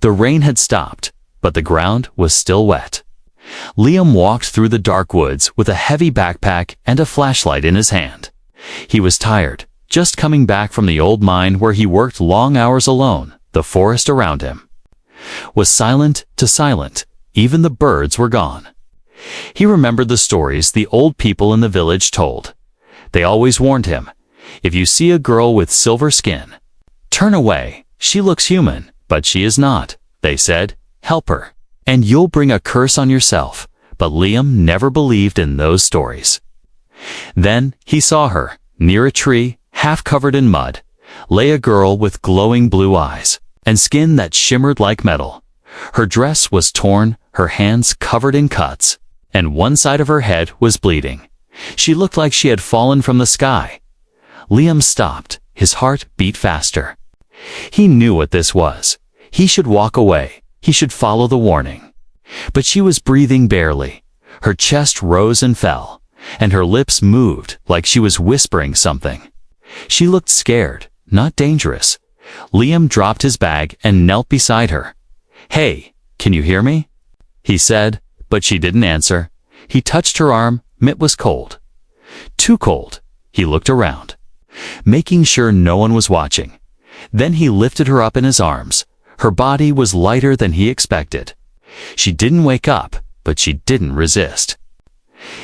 The rain had stopped, but the ground was still wet. Liam walked through the dark woods with a heavy backpack and a flashlight in his hand. He was tired, just coming back from the old mine where he worked long hours alone. The forest around him was silent to silent. Even the birds were gone. He remembered the stories the old people in the village told. They always warned him, if you see a girl with silver skin, turn away. She looks human, but she is not, they said. Help her, and you'll bring a curse on yourself. But Liam never believed in those stories. Then he saw her. Near a tree, half covered in mud, lay a girl with glowing blue eyes and skin that shimmered like metal. Her dress was torn, her hands covered in cuts, and one side of her head was bleeding. She looked like she had fallen from the sky. Liam stopped. His heart beat faster. He knew what this was. He should walk away. He should follow the warning. But she was breathing barely. Her chest rose and fell, and her lips moved like she was whispering something. She looked scared, not dangerous. Liam dropped his bag and knelt beside her. "Hey, can you hear me?" he said, but she didn't answer. He touched her arm. It was cold. Too cold. He looked around, making sure no one was watching. Then he lifted her up in his arms. Her body was lighter than he expected. She didn't wake up, but she didn't resist.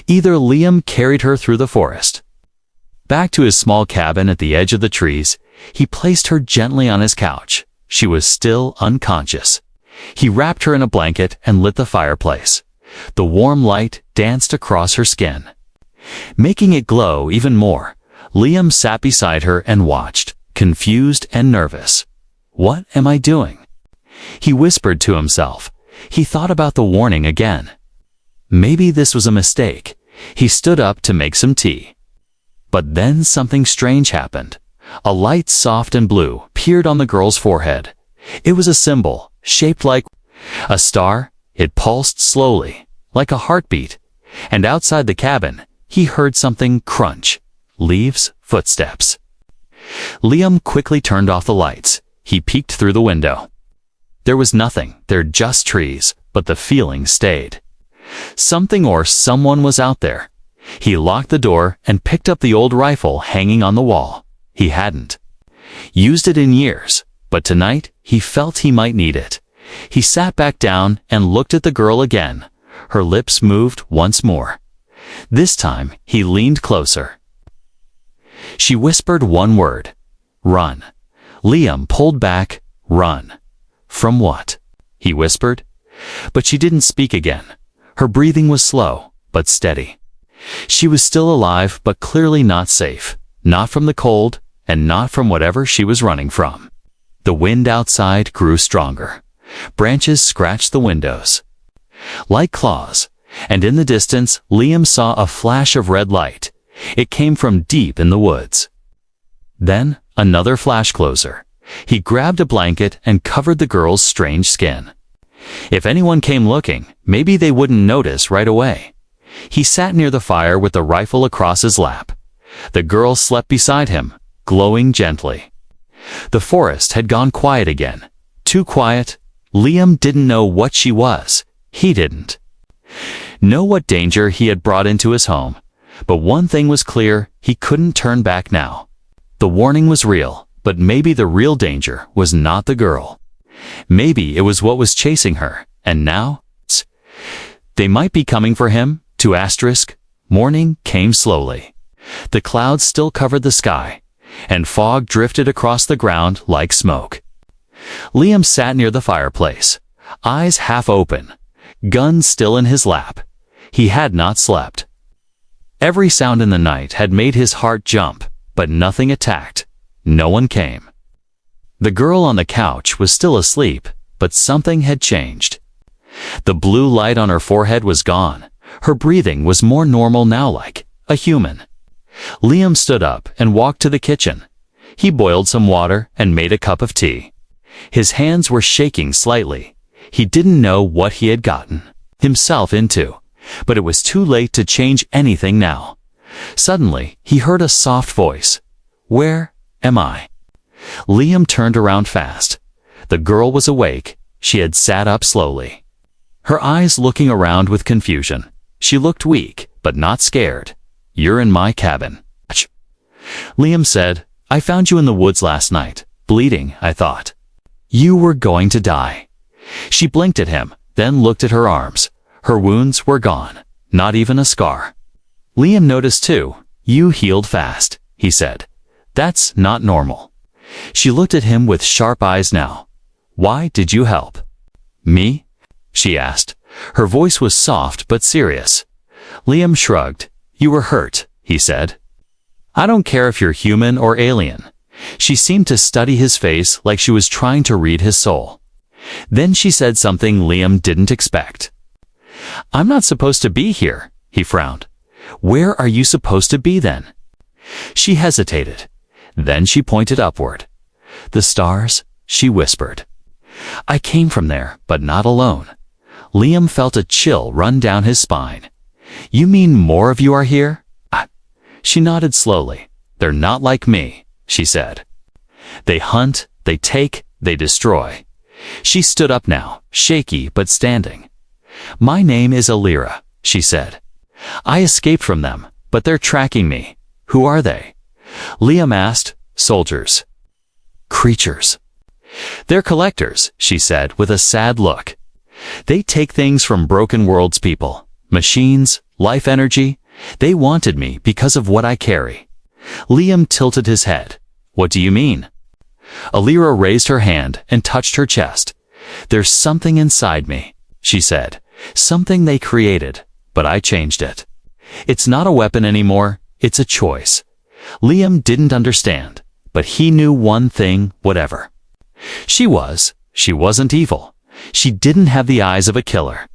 Either Liam carried her through the forest. Back to his small cabin at the edge of the trees, he placed her gently on his couch. She was still unconscious. He wrapped her in a blanket and lit the fireplace. The warm light danced across her skin, making it glow even more. Liam sat beside her and watched, confused and nervous. "What am I doing?" he whispered to himself. He thought about the warning again. Maybe this was a mistake. He stood up to make some tea. But then something strange happened. A light, soft and blue, appeared on the girl's forehead. It was a symbol, shaped like a star. It pulsed slowly, like a heartbeat. And outside the cabin, he heard something crunch. Leaves, footsteps. Liam quickly turned off the lights. He peeked through the window. There was nothing. There just trees, but the feeling stayed. Something or someone was out there. He locked the door and picked up the old rifle hanging on the wall. He hadn't used it in years, but tonight he felt he might need it. He sat back down and looked at the girl again. Her lips moved once more. This time he leaned closer. She whispered one word. "Run." Liam pulled back. "Run." "From what?" he whispered. But she didn't speak again. Her breathing was slow, but steady. She was still alive, but clearly not safe. Not from the cold, and not from whatever she was running from. The wind outside grew stronger. Branches scratched the windows like claws, and in the distance Liam saw a flash of red light. It came from deep in the woods. Then another flash closer. He grabbed a blanket and covered the girl's strange skin. If anyone came looking, maybe they wouldn't notice right away. He sat near the fire with the rifle across his lap. The girl slept beside him, glowing gently. The forest had gone quiet again. Too quiet. Liam didn't know what she was. He didn't know what danger he had brought into his home. But one thing was clear, he couldn't turn back now. The warning was real, but maybe the real danger was not the girl. Maybe it was what was chasing her, and now they might be coming for him. Morning came slowly. The clouds still covered the sky, and fog drifted across the ground like smoke. Liam sat near the fireplace, eyes half open, gun still in his lap. He had not slept. Every sound in the night had made his heart jump, but nothing attacked. No one came. The girl on the couch was still asleep, but something had changed. The blue light on her forehead was gone. Her breathing was more normal now, like a human. Liam stood up and walked to the kitchen. He boiled some water and made a cup of tea. His hands were shaking slightly. He didn't know what he had gotten himself into, but it was too late to change anything now. Suddenly, he heard a soft voice. "Where am I?" Liam turned around fast. The girl was awake. she had sat up slowly. Her eyes looking around with confusion. She looked weak, but not scared. "You're in my cabin." Liam said, "I found you in the woods last night, bleeding, I thought. You were going to die." She blinked at him, then looked at her arms. Her wounds were gone, not even a scar. Liam noticed too. "You healed fast," he said. "That's not normal." She looked at him with sharp eyes now. "Why did you help?" "Me?" she asked. Her voice was soft but serious. Liam shrugged. "You were hurt," he said. "I don't care if you're human or alien." She seemed to study his face like she was trying to read his soul. Then she said something Liam didn't expect. "I'm not supposed to be here," he frowned. "Where are you supposed to be then?" She hesitated. Then she pointed upward. "The stars," she whispered. "I came from there, but not alone." Liam felt a chill run down his spine. "You mean more of you are here?" She nodded slowly. "They're not like me," she said. "They hunt, they take, they destroy." She stood up now, shaky but standing. "My name is Alira," she said. "I escaped from them, but they're tracking me." "Who are they?" Liam asked. "Soldiers." "Creatures." "They're collectors," she said with a sad look. "They take things from broken worlds, people, machines, life energy. They wanted me because of what I carry." Liam tilted his head. "What do you mean?" Alira raised her hand and touched her chest. "There's something inside me," she said. "Something they created, but I changed it. It's not a weapon anymore, it's a choice." Liam didn't understand, but he knew one thing, whatever. She wasn't evil. She didn't have the eyes of a killer.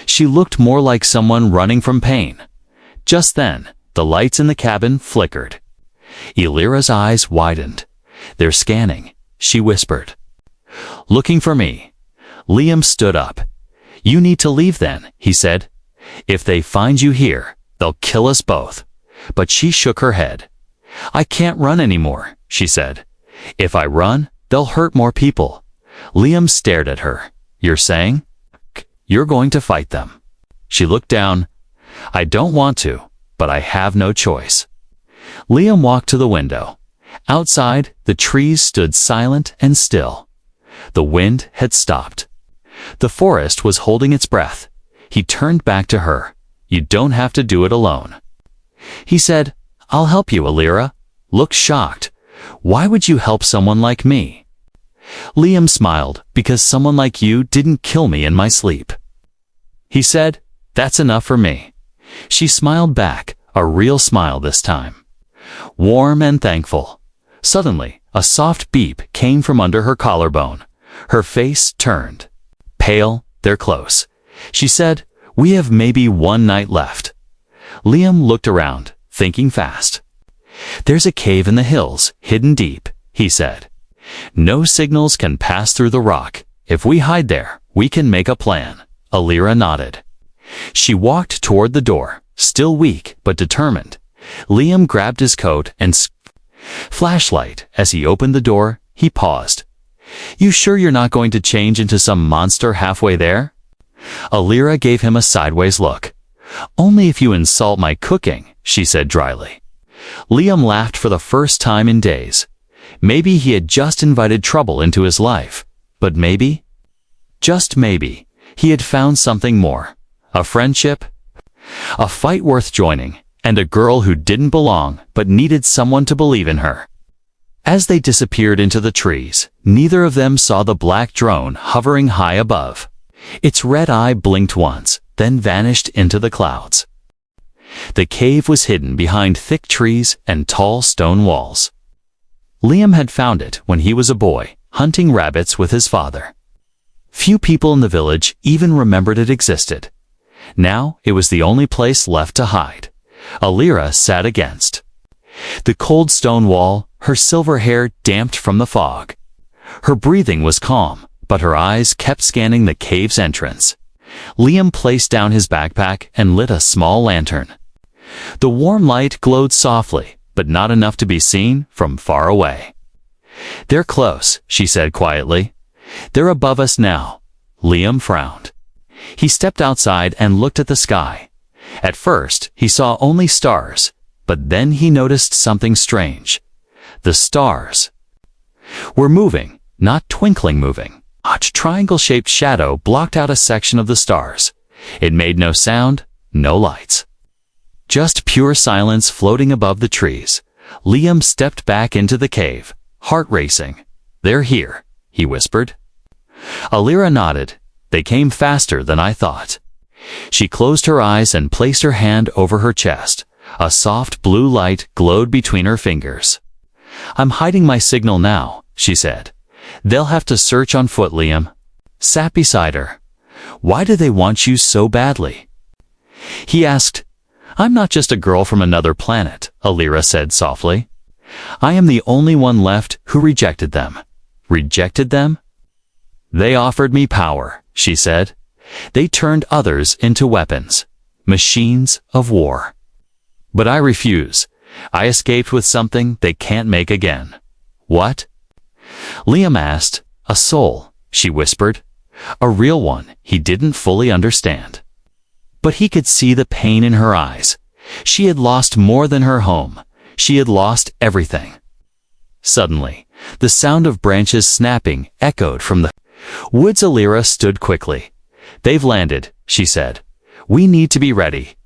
She looked more like someone running from pain. Just then, the lights in the cabin flickered. Alira's eyes widened. "They're scanning," she whispered. "Looking for me." Liam stood up. "You need to leave then," he said. "If they find you here, they'll kill us both." But she shook her head. "I can't run anymore," she said. "If I run, they'll hurt more people." Liam stared at her. "You're saying? You're going to fight them?" She looked down. "I don't want to, but I have no choice." Liam walked to the window. Outside, the trees stood silent and still. The wind had stopped. The forest was holding its breath. He turned back to her. "You don't have to do it alone." He said, "I'll help you, Alira." Looked shocked. "Why would you help someone like me?" Liam smiled. "Because someone like you didn't kill me in my sleep." He said, "That's enough for me." She smiled back, a real smile this time. Warm and thankful. Suddenly, a soft beep came from under her collarbone. Her face turned. "Pale, they're close." She said, "We have maybe one night left." Liam looked around, thinking fast. "There's a cave in the hills, hidden deep," he said. "No signals can pass through the rock. If we hide there, we can make a plan." Alira nodded. She walked toward the door, still weak but determined. Liam grabbed his coat and flashlight. As he opened the door, he paused. "You sure you're not going to change into some monster halfway there?" Alira gave him a sideways look. "Only if you insult my cooking," she said dryly. Liam laughed for the first time in days. Maybe he had just invited trouble into his life. But maybe, just maybe, he had found something more. A friendship, a fight worth joining, and a girl who didn't belong but needed someone to believe in her. As they disappeared into the trees, neither of them saw the black drone hovering high above. Its red eye blinked once, then vanished into the clouds. The cave was hidden behind thick trees and tall stone walls. Liam had found it when he was a boy, hunting rabbits with his father. Few people in the village even remembered it existed. Now it was the only place left to hide. Alira sat against the cold stone wall, her silver hair damped from the fog. Her breathing was calm, but her eyes kept scanning the cave's entrance. Liam placed down his backpack and lit a small lantern. The warm light glowed softly, but not enough to be seen from far away. "They're close," she said quietly. "They're above us now. Liam frowned. He stepped outside and looked at the sky. At first, he saw only stars, but then he noticed something strange. The stars were moving, not twinkling moving. A triangle-shaped shadow blocked out a section of the stars. It made no sound, no lights. Just pure silence floating above the trees. Liam stepped back into the cave, heart racing. "They're here," he whispered. Alira nodded. "They came faster than I thought." She closed her eyes and placed her hand over her chest. A soft blue light glowed between her fingers. "I'm hiding my signal now," she said. "They'll have to search on foot." Liam sat beside her. "Why do they want you so badly?" he asked. "I'm not just a girl from another planet," Alira said softly. "I am the only one left who rejected them." "Rejected them?" "They offered me power," she said. "They turned others into weapons, machines of war. But I refuse. I escaped with something they can't make again." "What?" Liam asked. "A soul," she whispered. "A real one." He didn't fully understand, but he could see the pain in her eyes. She had lost more than her home. She had lost everything. Suddenly, the sound of branches snapping echoed from the woods. Alira stood quickly. "They've landed," she said. "We need to be ready."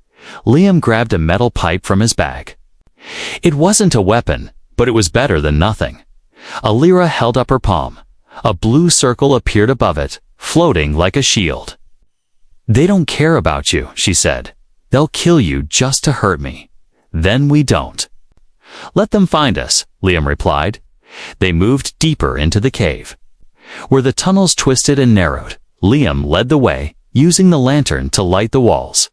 Liam grabbed a metal pipe from his bag. It wasn't a weapon, but it was better than nothing. Alira held up her palm. A blue circle appeared above it, floating like a shield. "They don't care about you," she said. "They'll kill you just to hurt me. Then we don't." "Let them find us," Liam replied. They moved deeper into the cave. Where the tunnels twisted and narrowed, Liam led the way, using the lantern to light the walls.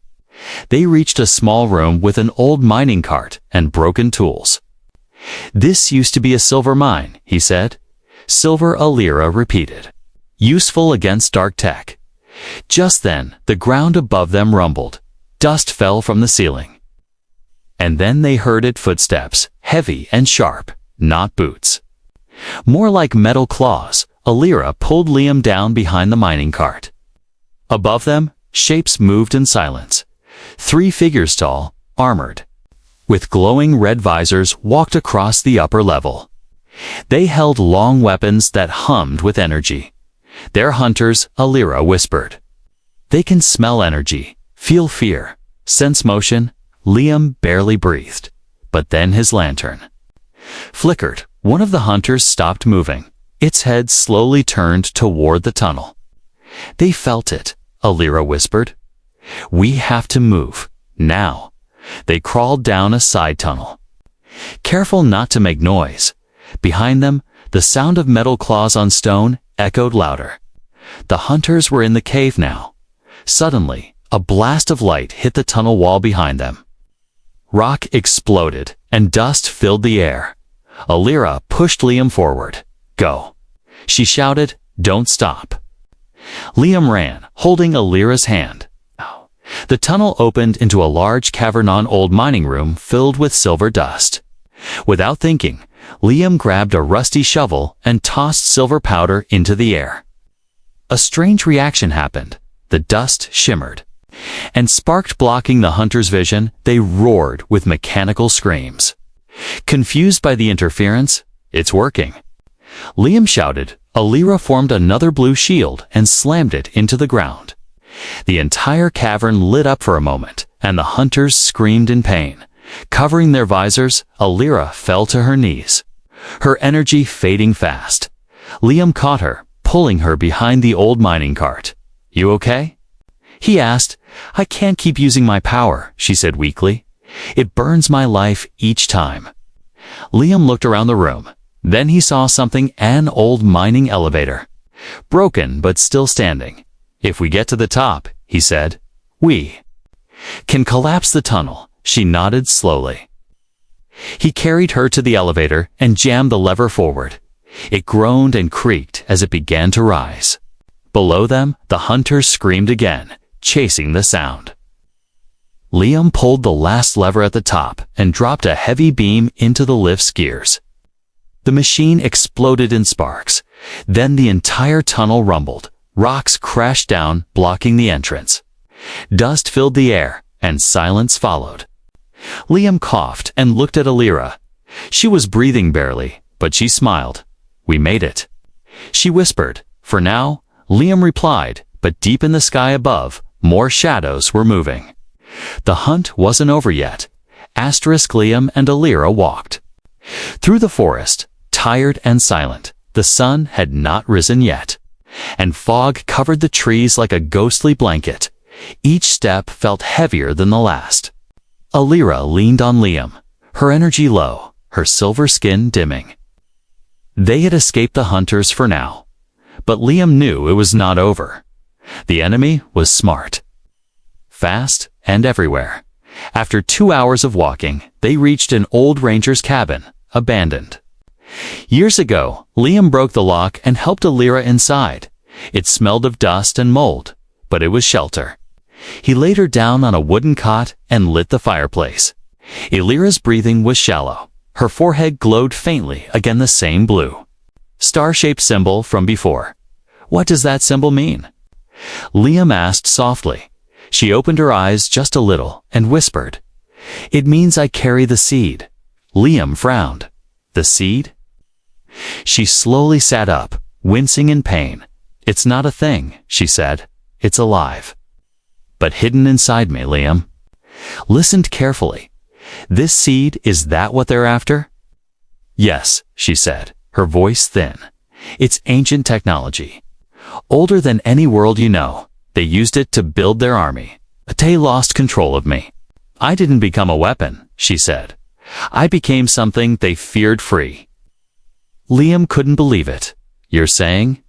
They reached a small room with an old mining cart and broken tools. "This used to be a silver mine," he said. "Silver," Alira repeated. "Useful against dark tech." Just then, the ground above them rumbled. Dust fell from the ceiling. And then they heard footsteps, heavy and sharp, not boots. More like metal claws. Alira pulled Liam down behind the mining cart. Above them, shapes moved in silence. 3 figures tall, armored, with glowing red visors, walked across the upper level. They held long weapons that hummed with energy. "They're hunters," Alira whispered. "They can smell energy, feel fear, sense motion." Liam barely breathed. But then his lantern flickered. One of the hunters stopped moving. Its head slowly turned toward the tunnel. "They felt it," Alira whispered. "We have to move, now." They crawled down a side tunnel, careful not to make noise. Behind them, the sound of metal claws on stone echoed louder. The hunters were in the cave now. Suddenly, a blast of light hit the tunnel wall behind them. Rock exploded, and dust filled the air. Alira pushed Liam forward. "Go," she shouted. "Don't stop." Liam ran, holding Alira's hand. The tunnel opened into a large cavern-on old mining room filled with silver dust. Without thinking, Liam grabbed a rusty shovel and tossed silver powder into the air. A strange reaction happened. The dust shimmered and sparked, blocking the hunters' vision. They roared with mechanical screams. Confused by the interference, "It's working," Liam shouted. Alira formed another blue shield and slammed it into the ground. The entire cavern lit up for a moment, and the hunters screamed in pain. Covering their visors, Alira fell to her knees, her energy fading fast. Liam caught her, pulling her behind the old mining cart. "You okay?" he asked. "I can't keep using my power," she said weakly. "It burns my life each time." Liam looked around the room. Then he saw something, an old mining elevator, broken but still standing. "If we get to the top," he said, "we can collapse the tunnel." She nodded slowly. He carried her to the elevator and jammed the lever forward. It groaned and creaked as it began to rise. Below them, the hunters screamed again, chasing the sound. Liam pulled the last lever at the top and dropped a heavy beam into the lift's gears. The machine exploded in sparks. Then the entire tunnel rumbled. Rocks crashed down, blocking the entrance. Dust filled the air, and silence followed. Liam coughed and looked at Alira. She was breathing barely, but she smiled. "We made it," she whispered. "For now," Liam replied, but deep in the sky above, more shadows were moving. The hunt wasn't over yet. Liam and Alira walked through the forest, tired and silent. The sun had not risen yet, and fog covered the trees like a ghostly blanket. Each step felt heavier than the last. Alira leaned on Liam, her energy low, her silver skin dimming. They had escaped the hunters for now, but Liam knew it was not over. The enemy was smart, fast, and everywhere. After 2 hours of walking, they reached an old ranger's cabin, abandoned. Years ago, Liam broke the lock and helped Alira inside. It smelled of dust and mold, but it was shelter. He laid her down on a wooden cot and lit the fireplace. Alira's breathing was shallow. Her forehead glowed faintly against the same blue star-shaped symbol from before. "What does that symbol mean?" Liam asked softly. She opened her eyes just a little and whispered, "It means I carry the seed." Liam frowned. "The seed?" She slowly sat up, wincing in pain. "It's not a thing," she said. "It's alive. But hidden inside me, Liam." Listened carefully. "This seed, is that what they're after?" "Yes," she said, her voice thin. "It's ancient technology. Older than any world you know. They used it to build their army. They lost control of me. I didn't become a weapon," she said. "I became something they feared free." Liam couldn't believe it. "You're saying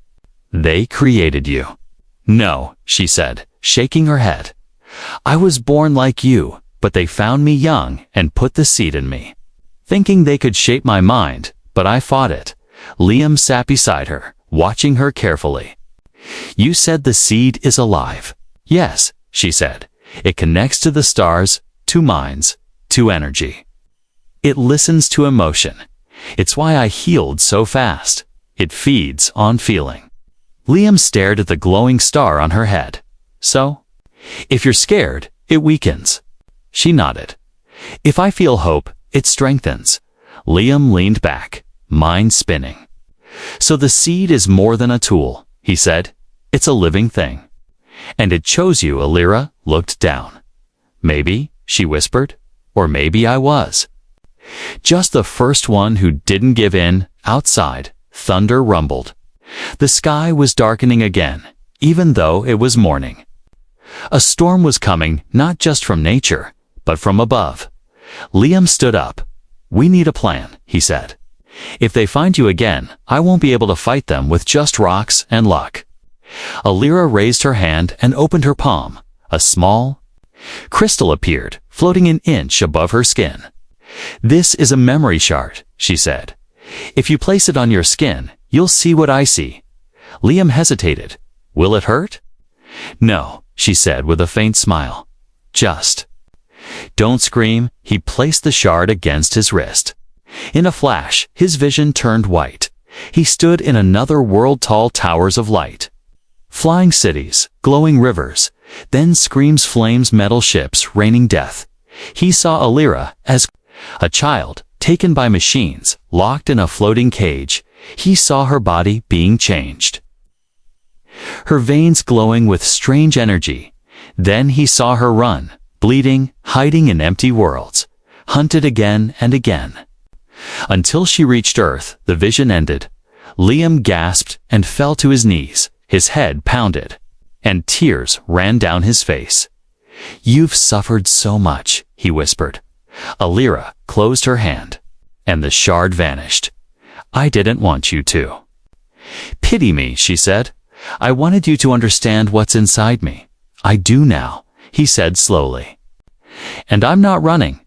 they created you?" "No," she said, shaking her head. "I was born like you, but they found me young and put the seed in me, thinking they could shape my mind, but I fought it." Liam sat beside her, watching her carefully. "You said the seed is alive." "Yes," she said. "It connects to the stars, to minds, to energy. It listens to emotion. It's why I healed so fast. It feeds on feeling." Liam stared at the glowing star on her head. "So, if you're scared, it weakens." She nodded. "If I feel hope, it strengthens." Liam leaned back, mind spinning. "So the seed is more than a tool," he said. "It's a living thing. And it chose you." Alira looked down. "Maybe," she whispered, "or maybe I was just the first one who didn't give in." Outside, thunder rumbled. The sky was darkening again, even though it was morning. A storm was coming, not just from nature, but from above. Liam stood up. "We need a plan," he said. "If they find you again, I won't be able to fight them with just rocks and luck." Alira raised her hand and opened her palm. A small crystal appeared, floating an inch above her skin. "This is a memory shard," she said. "If you place it on your skin, you'll see what I see." Liam hesitated. "Will it hurt?" "No," she said with a faint smile. "Just don't scream." He placed the shard against his wrist. In a flash, his vision turned white. He stood in another world, tall towers of light, flying cities, glowing rivers, then screams, flames, metal ships, raining death. He saw Alira as a child, taken by machines, locked in a floating cage. He saw her body being changed, her veins glowing with strange energy. Then he saw her run, bleeding, hiding in empty worlds, hunted again and again. Until she reached Earth, the vision ended. Liam gasped and fell to his knees. His head pounded, and tears ran down his face. "You've suffered so much," he whispered. Alira closed her hand, and the shard vanished. "I didn't want you to pity me," she said. "I wanted you to understand what's inside me." "I do now," he said slowly. "And I'm not running."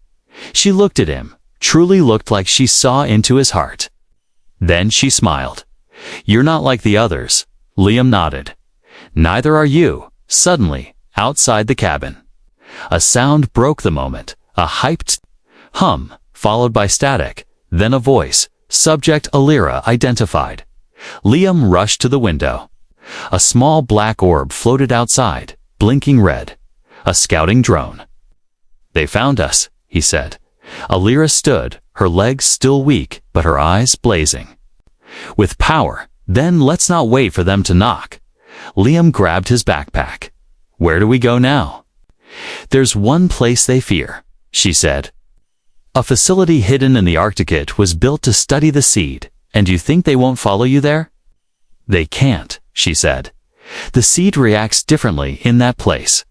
She looked at him, truly looked like she saw into his heart. Then she smiled. "You're not like the others." Liam nodded. "Neither are you." Suddenly, outside the cabin, a sound broke the moment, a hyped hum, followed by static, then a voice, subject Alira identified. Liam rushed to the window. A small black orb floated outside, blinking red. A scouting drone. "They found us," he said. Alira stood, her legs still weak, but her eyes blazing. "With power, then let's not wait for them to knock." Liam grabbed his backpack. "Where do we go now?" "There's one place they fear," she said. "A facility hidden in the Arctic was built to study the seed, and you think they won't follow you there?" "They can't," she said. "The seed reacts differently in that place.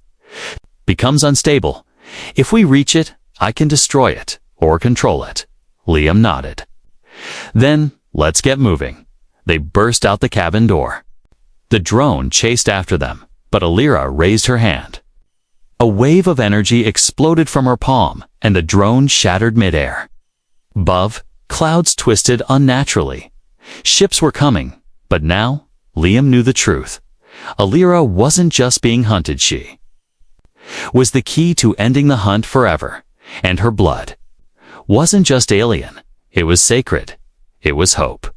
Becomes unstable. If we reach it, I can destroy it, or control it." Liam nodded. "Then, let's get moving." They burst out the cabin door. The drone chased after them, but Alira raised her hand. A wave of energy exploded from her palm, and the drone shattered midair. Above, clouds twisted unnaturally. Ships were coming, but now, Liam knew the truth. Alira wasn't just being hunted, she was the key to ending the hunt forever, and her blood wasn't just alien, it was sacred, it was hope.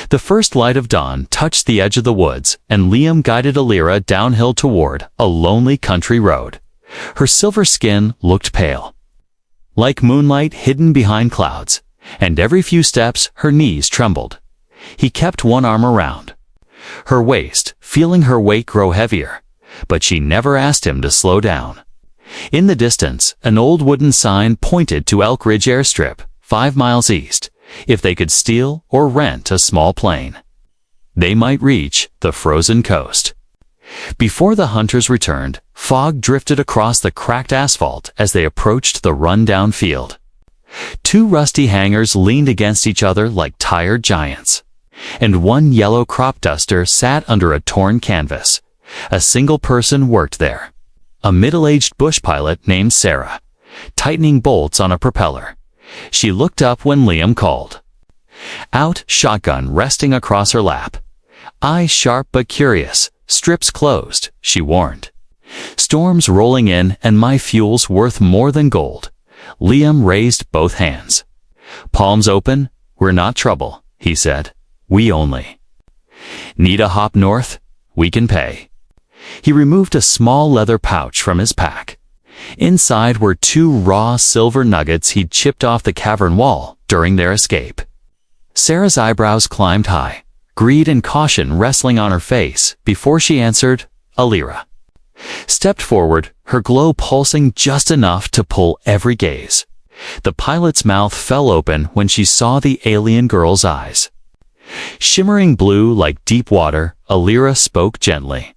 The first light of dawn touched the edge of the woods, and Liam guided Alira downhill toward a lonely country road. Her silver skin looked pale, like moonlight hidden behind clouds, and every few steps her knees trembled. He kept one arm around her waist, feeling her weight grow heavier, but she never asked him to slow down. In the distance, an old wooden sign pointed to Elk Ridge Airstrip, 5 miles east. If they could steal or rent a small plane, they might reach the frozen coast. Before the hunters returned, fog drifted across the cracked asphalt as they approached the run-down field. 2 rusty hangars leaned against each other like tired giants, and one yellow crop duster sat under a torn canvas. A single person worked there, a middle-aged bush pilot named Sarah, tightening bolts on a propeller. She looked up when Liam called out, shotgun resting across her lap. Eyes sharp but curious, strips closed, she warned. "Storms rolling in and my fuel's worth more than gold." Liam raised both hands. Palms open. "We're not trouble," he said. "We only need a hop north. We can pay." He removed a small leather pouch from his pack. Inside were 2 raw silver nuggets he'd chipped off the cavern wall during their escape. Sarah's eyebrows climbed high, greed and caution wrestling on her face before she answered. Alira stepped forward, her glow pulsing just enough to pull every gaze. The pilot's mouth fell open when she saw the alien girl's eyes. Shimmering blue like deep water, Alira spoke gently,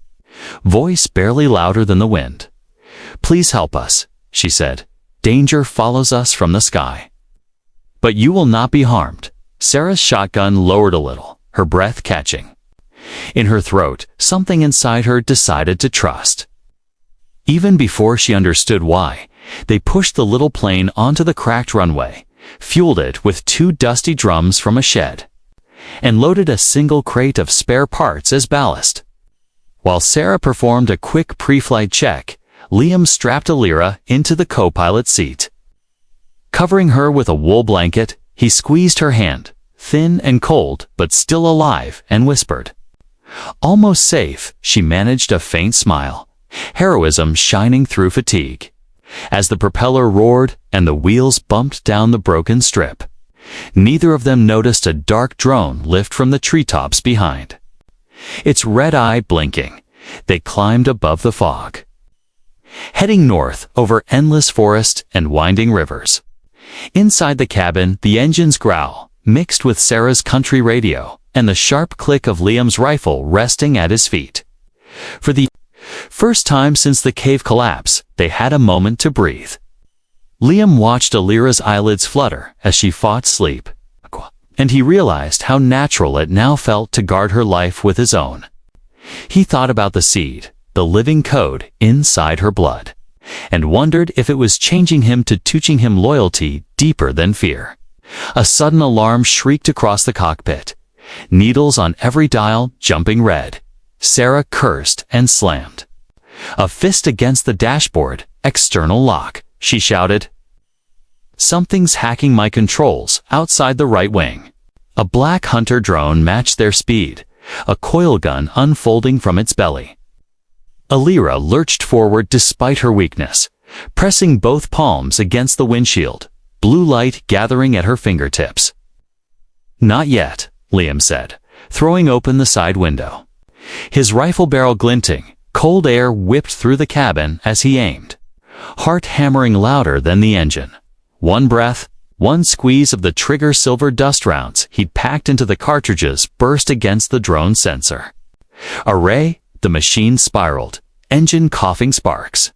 voice barely louder than the wind. "Please help us," she said. "Danger follows us from the sky." "But you will not be harmed." Sarah's shotgun lowered a little, her breath catching. In her throat, something inside her decided to trust. Even before she understood why, they pushed the little plane onto the cracked runway, fueled it with 2 dusty drums from a shed, and loaded a single crate of spare parts as ballast. While Sarah performed a quick pre-flight check, Liam strapped Alira into the co-pilot seat. Covering her with a wool blanket, he squeezed her hand, thin and cold but still alive, and whispered. Almost safe, she managed a faint smile, heroism shining through fatigue. As the propeller roared and the wheels bumped down the broken strip, neither of them noticed a dark drone lift from the treetops behind. Its red eye blinking, they climbed above the fog, heading north over endless forest and winding rivers. Inside the cabin, the engine's growl mixed with Sarah's country radio and the sharp click of Liam's rifle resting at his feet. For the first time since the cave collapse, they had a moment to breathe. Liam watched Alira's eyelids flutter as she fought sleep, and he realized how natural it now felt to guard her life with his own. He thought about the seed, the living code inside her blood, and wondered if it was changing him to teaching him loyalty deeper than fear. A sudden alarm shrieked across the cockpit, needles on every dial jumping red. Sarah cursed and slammed a fist against the dashboard. External lock, she shouted. Something's hacking my controls outside the right wing. A black hunter drone matched their speed, a coil gun unfolding from its belly. Alira lurched forward despite her weakness, pressing both palms against the windshield, blue light gathering at her fingertips. "Not yet," Liam said, throwing open the side window. His rifle barrel glinting, cold air whipped through the cabin as he aimed, heart hammering louder than the engine. One breath, one squeeze of the trigger silver dust rounds he'd packed into the cartridges burst against the drone sensor. A ray, the machine spiraled, engine coughing sparks.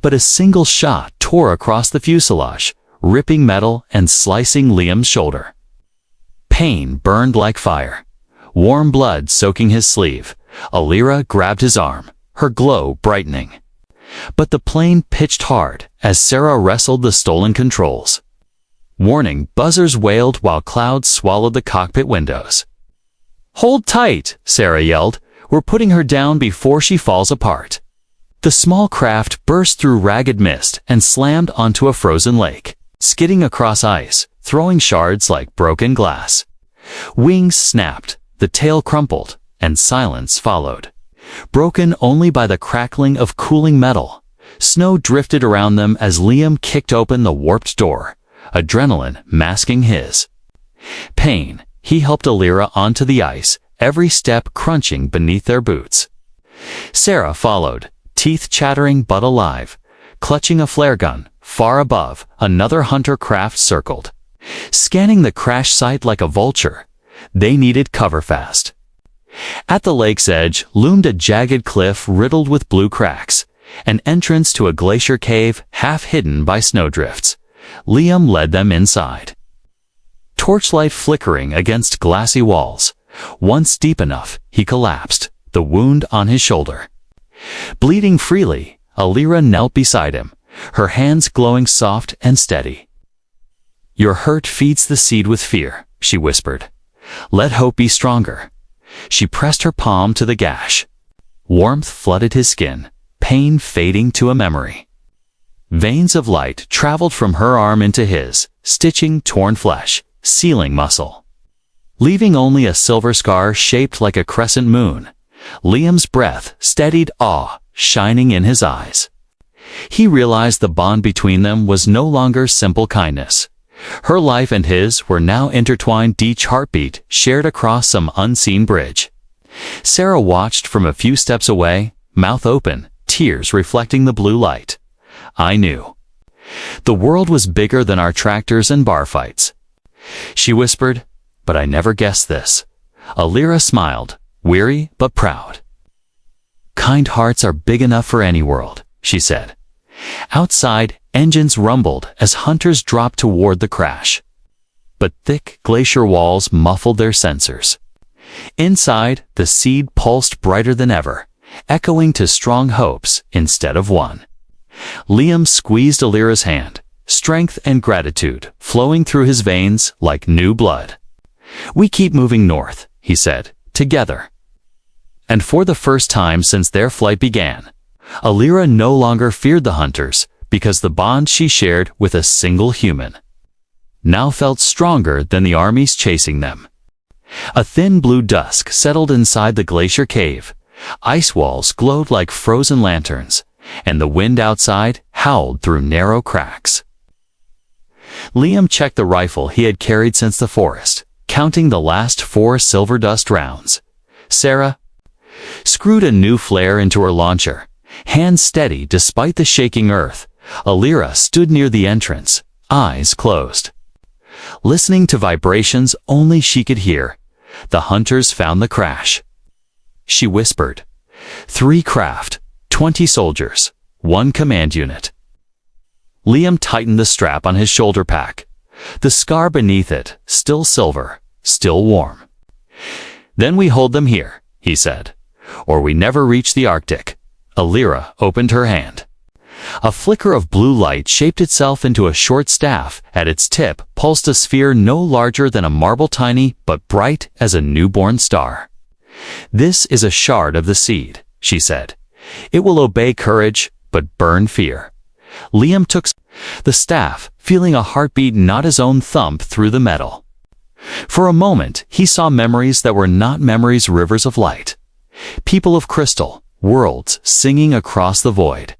But a single shot tore across the fuselage, ripping metal and slicing Liam's shoulder. Pain burned like fire. Warm blood soaking his sleeve, Alira grabbed his arm, her glow brightening. But the plane pitched hard as Sarah wrestled the stolen controls. Warning buzzers wailed while clouds swallowed the cockpit windows. "Hold tight," Sarah yelled. "We're putting her down before she falls apart." The small craft burst through ragged mist and slammed onto a frozen lake, skidding across ice, throwing shards like broken glass. Wings snapped, the tail crumpled, and silence followed, broken only by the crackling of cooling metal. Snow drifted around them as Liam kicked open the warped door, adrenaline masking his pain. He helped Alira onto the ice, every step crunching beneath their boots. Sarah followed, teeth chattering but alive, clutching a flare gun. Far above, another hunter craft circled, scanning the crash site like a vulture. They needed cover fast. At the lake's edge loomed a jagged cliff riddled with blue cracks, an entrance to a glacier cave half hidden by snowdrifts. Liam led them inside. Torchlight flickering against glassy walls. Once deep enough, he collapsed, the wound on his shoulder. Bleeding freely, Alira knelt beside him, her hands glowing soft and steady. "Your hurt feeds the seed with fear," she whispered. "Let hope be stronger." She pressed her palm to the gash. Warmth flooded his skin, pain fading to a memory. Veins of light traveled from her arm into his, stitching torn flesh, sealing muscle. Leaving only a silver scar shaped like a crescent moon, Liam's breath steadied awe shining in his eyes. He realized the bond between them was no longer simple kindness. Her life and his were now intertwined, each heartbeat shared across some unseen bridge. Sarah watched from a few steps away, mouth open, tears reflecting the blue light. "I knew. The world was bigger than our tractors and bar fights," she whispered, "but I never guessed this." Alira smiled, weary but proud. "Kind hearts are big enough for any world," she said. Outside, engines rumbled as hunters dropped toward the crash. But thick glacier walls muffled their sensors. Inside, the seed pulsed brighter than ever, echoing to strong hopes instead of one. Liam squeezed Alira's hand, strength and gratitude flowing through his veins like new blood. "We keep moving north," he said, "together." And for the first time since their flight began, Alira no longer feared the hunters because the bond she shared with a single human now felt stronger than the armies chasing them. A thin blue dusk settled inside the glacier cave. Ice walls glowed like frozen lanterns, and the wind outside howled through narrow cracks. Liam checked the rifle he had carried since the forest, counting the last 4 silver dust rounds. Sarah screwed a new flare into her launcher, hands steady despite the shaking earth. Alira stood near the entrance, eyes closed, listening to vibrations only she could hear. The hunters found the crash. She whispered, 3 craft, 20 soldiers, 1 command unit. Liam tightened the strap on his shoulder pack, the scar beneath it, still silver, still warm. "Then we hold them here," he said, "or we never reach the Arctic." Alira opened her hand. A flicker of blue light shaped itself into a short staff. At its tip pulsed a sphere no larger than a marble, tiny but bright as a newborn star. "This is a shard of the seed," she said. "It will obey courage, but burn fear." Liam took the staff, feeling a heartbeat, not his own, thump through the metal. For a moment, he saw memories that were not memories, rivers of light. People of crystal, worlds singing across the void.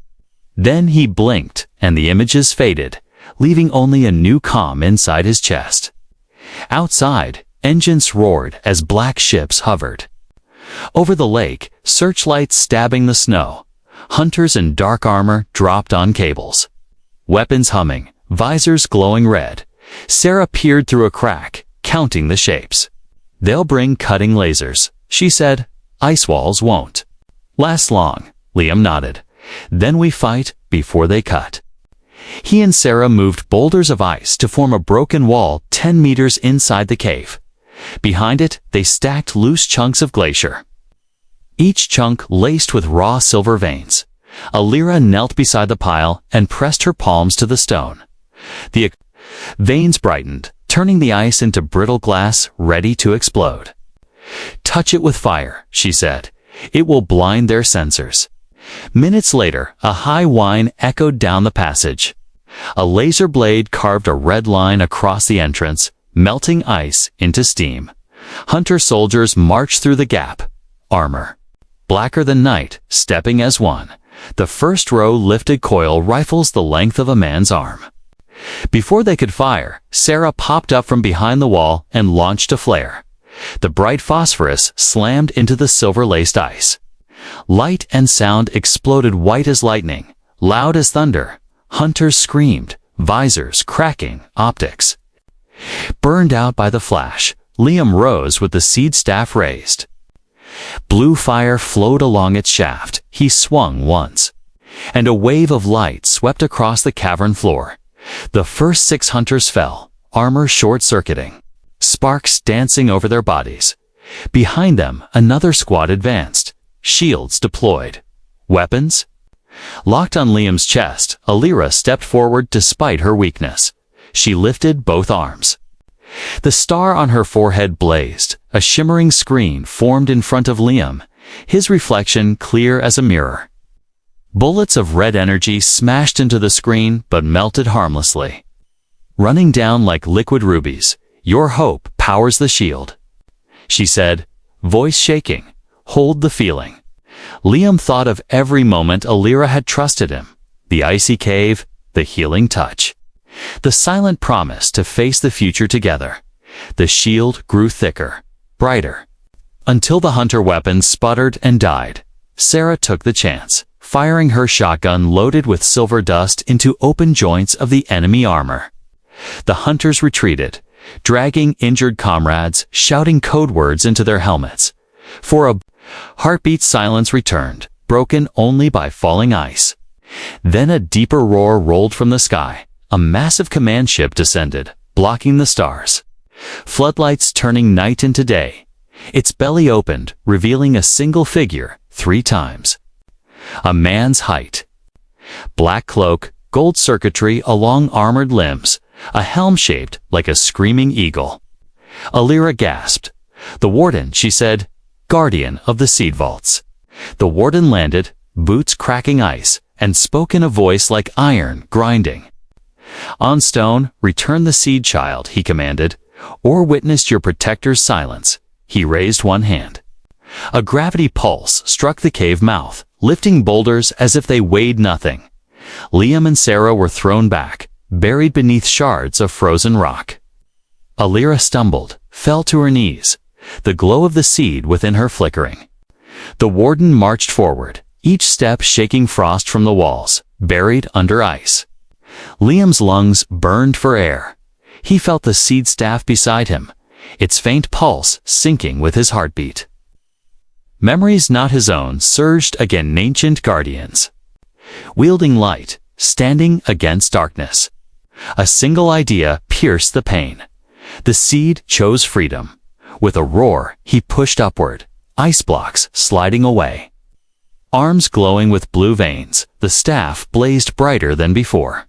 Then he blinked, and the images faded, leaving only a new calm inside his chest. Outside, engines roared as black ships hovered. Over the lake, searchlights stabbing the snow. Hunters in dark armor dropped on cables. Weapons humming, visors glowing red. Sarah peered through a crack, counting the shapes. "They'll bring cutting lasers," she said. "Ice walls won't last long." Liam nodded. "Then we fight before they cut." He and Sarah moved boulders of ice to form a broken wall 10 meters inside the cave. Behind it, they stacked loose chunks of glacier, each chunk laced with raw silver veins. Alira knelt beside the pile and pressed her palms to the stone. The veins brightened, turning the ice into brittle glass ready to explode. "Touch it with fire," she said. "It will blind their sensors." Minutes later, a high whine echoed down the passage. A laser blade carved a red line across the entrance, melting ice into steam. Hunter soldiers marched through the gap, armor blacker than night, stepping as one. The first row lifted coil rifles the length of a man's arm. Before they could fire, Sarah popped up from behind the wall and launched a flare. The bright phosphorus slammed into the silver-laced ice. Light and sound exploded white as lightning, loud as thunder. Hunters screamed, visors cracking, optics burned out by the flash. Liam rose with the seed staff raised. Blue fire flowed along its shaft. He swung once, and a wave of light swept across the cavern floor. The first 6 hunters fell, armor short-circuiting, sparks dancing over their bodies. Behind them, another squad advanced, shields deployed. Weapons locked on Liam's chest. Alira stepped forward despite her weakness. She lifted both arms. The star on her forehead blazed. A shimmering screen formed in front of Liam, his reflection clear as a mirror. Bullets of red energy smashed into the screen but melted harmlessly, running down like liquid rubies. "Your hope powers the shield," she said, voice shaking. "Hold the feeling." Liam thought of every moment Alira had trusted him. The icy cave, the healing touch, the silent promise to face the future together. The shield grew thicker, brighter, until the hunter weapons sputtered and died. Sarah took the chance, firing her shotgun loaded with silver dust into open joints of the enemy armor. The hunters retreated, dragging injured comrades, shouting code words into their helmets. For a heartbeat, silence returned, broken only by falling ice. Then a deeper roar rolled from the sky. A massive command ship descended, blocking the stars, floodlights turning night into day. Its belly opened, revealing a single figure 3 times. A man's height. Black cloak, gold circuitry along armored limbs, a helm shaped like a screaming eagle. Alira gasped. "The warden," she said, "guardian of the seed vaults." The warden landed, boots cracking ice, and spoke in a voice like iron grinding. "On stone, return the seed child," he commanded, "or witness your protector's silence." He raised one hand. A gravity pulse struck the cave mouth, lifting boulders as if they weighed nothing. Liam and Sarah were thrown back, buried beneath shards of frozen rock. Alira stumbled, fell to her knees, the glow of the seed within her flickering. The warden marched forward, each step shaking frost from the walls, buried under ice. Liam's lungs burned for air. He felt the seed staff beside him, its faint pulse syncing with his heartbeat. Memories not his own surged again, ancient guardians, wielding light, standing against darkness. A single idea pierced the pain. The seed chose freedom. With a roar, he pushed upward, ice blocks sliding away. Arms glowing with blue veins, the staff blazed brighter than before.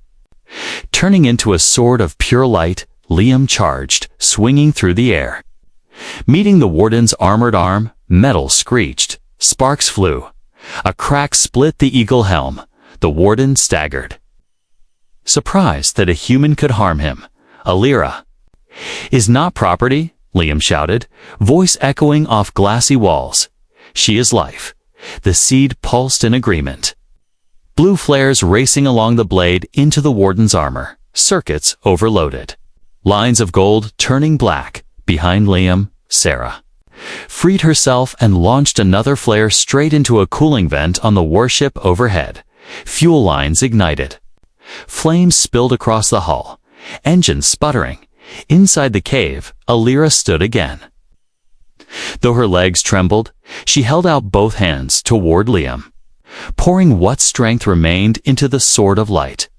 Turning into a sword of pure light, Liam charged, swinging through the air. Meeting the warden's armored arm, metal screeched, sparks flew. A crack split the eagle helm. The warden staggered, surprised that a human could harm him. Alira "Is not property," Liam shouted, voice echoing off glassy walls. "She is life." The seed pulsed in agreement. Blue flares racing along the blade into the warden's armor, circuits overloaded. Lines of gold turning black. Behind Liam, Sarah freed herself and launched another flare straight into a cooling vent on the warship overhead. Fuel lines ignited. Flames spilled across the hull, engines sputtering. Inside the cave, Alira stood again. Though her legs trembled, she held out both hands toward Liam, pouring what strength remained into the sword of light.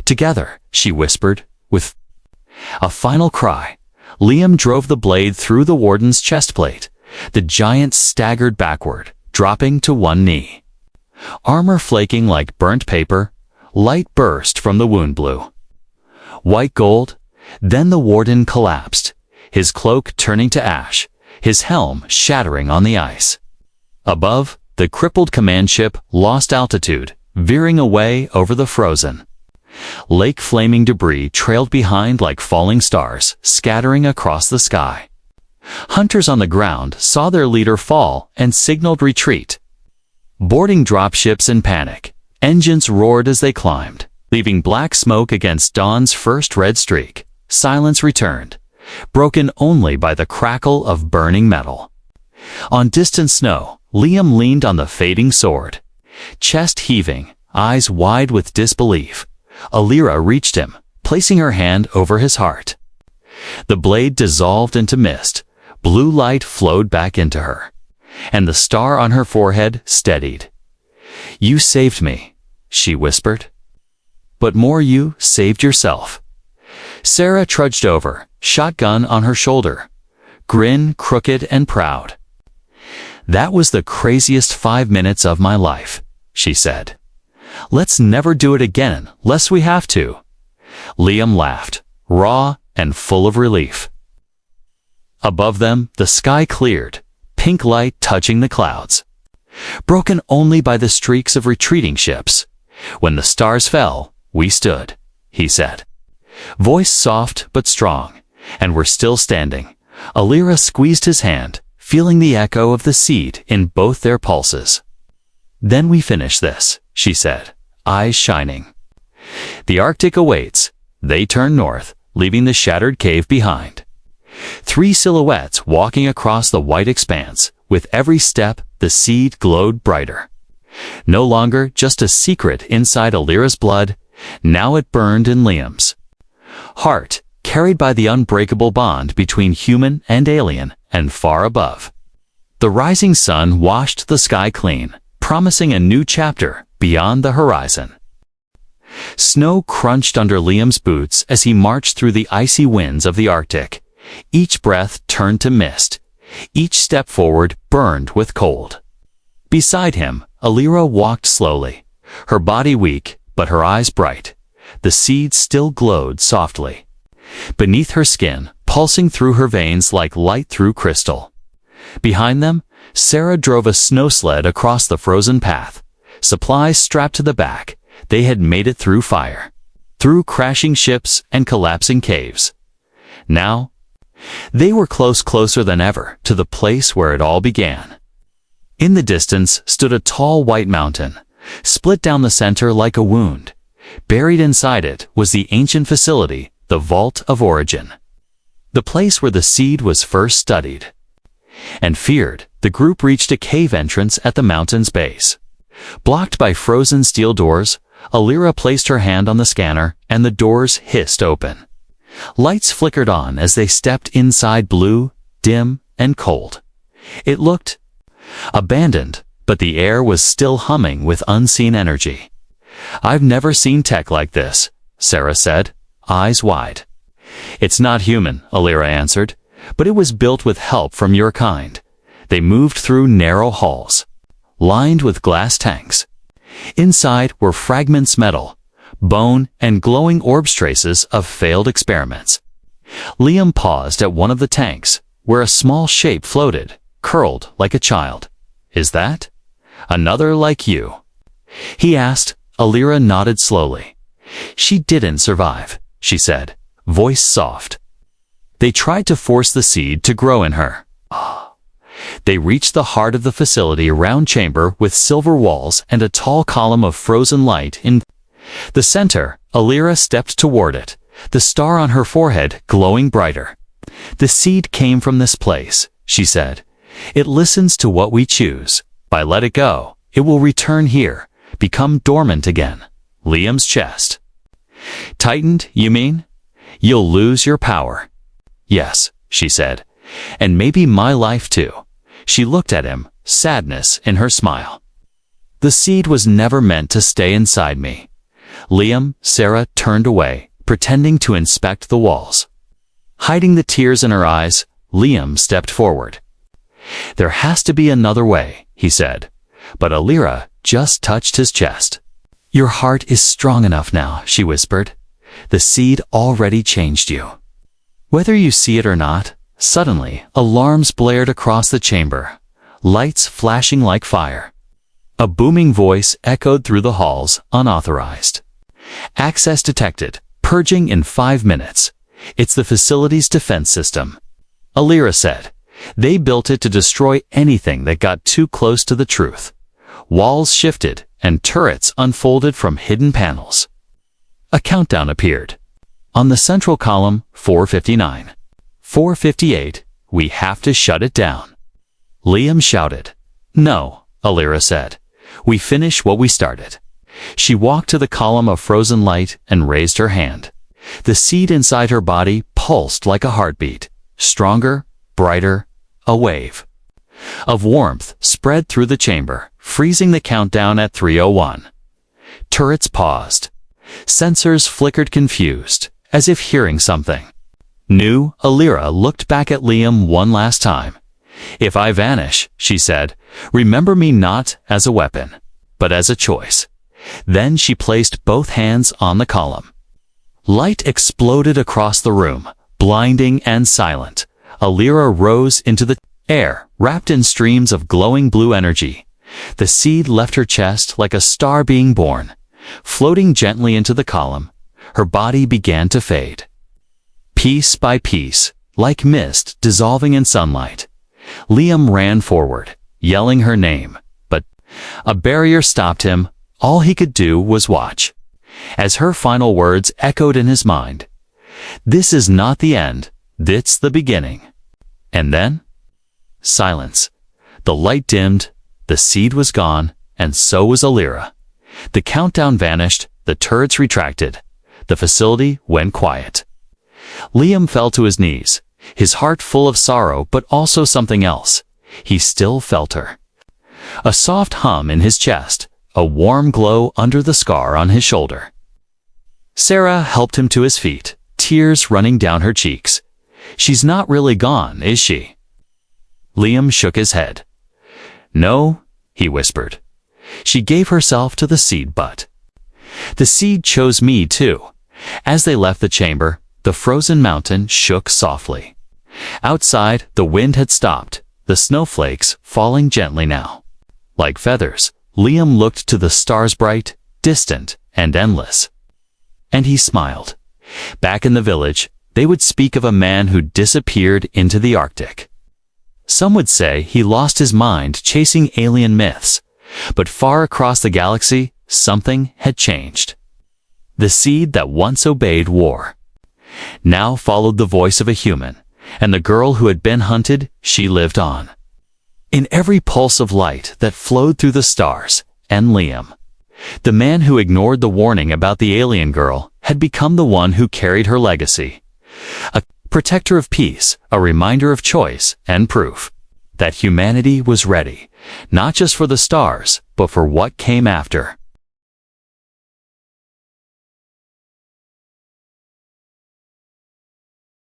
"Together," she whispered, with a final cry. Liam drove the blade through the warden's chestplate. The giant staggered backward, dropping to one knee. Armor flaking like burnt paper, light burst from the wound blue. White gold. Then the warden collapsed, his cloak turning to ash, his helm shattering on the ice. Above, the crippled command ship lost altitude, veering away over the frozen lake. Flaming debris trailed behind like falling stars, scattering across the sky. Hunters on the ground saw their leader fall and signaled retreat. Boarding dropships in panic, engines roared as they climbed, leaving black smoke against dawn's first red streak. Silence returned, broken only by the crackle of burning metal. On distant snow, Liam leaned on the fading sword, chest heaving, eyes wide with disbelief. Alira reached him, placing her hand over his heart. The blade dissolved into mist, blue light flowed back into her, and the star on her forehead steadied. "You saved me," she whispered. "But more, you saved yourself." Sarah trudged over, shotgun on her shoulder, grin crooked and proud. "That was the craziest 5 minutes of my life," she said. "Let's never do it again, lest we have to." Liam laughed, raw and full of relief. Above them, the sky cleared, pink light touching the clouds, broken only by the streaks of retreating ships. "When the stars fell, we stood," he said. Voice soft but strong, "and we're still standing." Alira squeezed his hand, feeling the echo of the seed in both their pulses. "Then we finish this," she said, eyes shining. "The Arctic awaits." They turned north, leaving the shattered cave behind. 3 silhouettes walking across the white expanse. With every step, the seed glowed brighter. No longer just a secret inside Alira's blood, now it burned in Liam's heart, carried by the unbreakable bond between human and alien, and far above. The rising sun washed the sky clean, promising a new chapter beyond the horizon. Snow crunched under Liam's boots as he marched through the icy winds of the Arctic. Each breath turned to mist. Each step forward burned with cold. Beside him, Alira walked slowly, her body weak, but her eyes bright. The seed still glowed softly beneath her skin, pulsing through her veins like light through crystal. Behind them, Sarah drove a snow sled across the frozen path, supplies strapped to the back. They had made it through fire, through crashing ships and collapsing caves. Now, they were closer than ever to the place where it all began. In the distance stood a tall white mountain, split down the center like a wound. Buried inside it was the ancient facility, the Vault of Origin. The place where the seed was first studied and feared. The group reached a cave entrance at the mountain's base. Blocked by frozen steel doors, Alira placed her hand on the scanner, and the doors hissed open. Lights flickered on as they stepped inside, blue, dim, and cold. It looked abandoned, but the air was still humming with unseen energy. "I've never seen tech like this," Sarah said, eyes wide. "It's not human," Alira answered, "but it was built with help from your kind." They moved through narrow halls, lined with glass tanks. Inside were fragments metal, bone, and glowing orbs, traces of failed experiments. Liam paused at one of the tanks, where a small shape floated, curled like a child. "Is that another like you?" he asked. Alira nodded slowly. "She didn't survive," she said, voice soft. They tried to force the seed to grow in her. They reached the heart of the facility, a round chamber with silver walls and a tall column of frozen light in the center. Alira stepped toward it, the star on her forehead glowing brighter. "The seed came from this place," she said. "It listens to what we choose. By let it go, it will return here, become dormant again." Liam's chest tightened. "You mean? You'll lose your power?" "Yes," she said, "and maybe my life too." She looked at him, sadness in her smile. "The seed was never meant to stay inside me." Liam, Sarah turned away, pretending to inspect the walls. Hiding the tears in her eyes, Liam stepped forward. "There has to be another way," he said, but Alira just touched his chest. "Your heart is strong enough now," she whispered. "The seed already changed you." Whether you see it or not, suddenly alarms blared across the chamber, lights flashing like fire. A booming voice echoed through the halls, unauthorized. "Access detected, purging in 5 minutes. It's the facility's defense system," Alira said. "They built it to destroy anything that got too close to the truth." Walls shifted, and turrets unfolded from hidden panels. A countdown appeared. On the central column, 4:59. 4:58, "We have to shut it down." Liam shouted. "No," Alira said. "We finish what we started." She walked to the column of frozen light and raised her hand. The seed inside her body pulsed like a heartbeat, stronger, brighter, a wave of warmth spread through the chamber, freezing the countdown at 3:01. Turrets paused. Sensors flickered confused, as if hearing something new. Alira looked back at Liam one last time. "If I vanish," she said, "remember me not as a weapon, but as a choice." Then she placed both hands on the column. Light exploded across the room, blinding and silent. Alira rose into the air, wrapped in streams of glowing blue energy. The seed left her chest like a star being born. Floating gently into the column, her body began to fade. Piece by piece, like mist dissolving in sunlight. Liam ran forward, yelling her name, but a barrier stopped him. All he could do was watch. As her final words echoed in his mind, "This is not the end, it's the beginning." And then, silence. The light dimmed, the seed was gone, and so was Alira. The countdown vanished, the turrets retracted, the facility went quiet. Liam fell to his knees, his heart full of sorrow but also something else. He still felt her. A soft hum in his chest, a warm glow under the scar on his shoulder. Sarah helped him to his feet, tears running down her cheeks. "She's not really gone, is she?" Liam shook his head. "No," he whispered. "She gave herself to the seed but the seed chose me too." As they left the chamber, the frozen mountain shook softly. Outside, the wind had stopped, the snowflakes falling gently now. Like feathers, Liam looked to the stars, bright, distant, and endless. And he smiled. Back in the village, they would speak of a man who disappeared into the Arctic. Some would say he lost his mind chasing alien myths, but far across the galaxy, something had changed. The seed that once obeyed war now followed the voice of a human, and the girl who had been hunted, she lived on. In every pulse of light that flowed through the stars, and Liam, the man who ignored the warning about the alien girl, had become the one who carried her legacy. A protector of peace, a reminder of choice, and proof that humanity was ready, not just for the stars, but for what came after.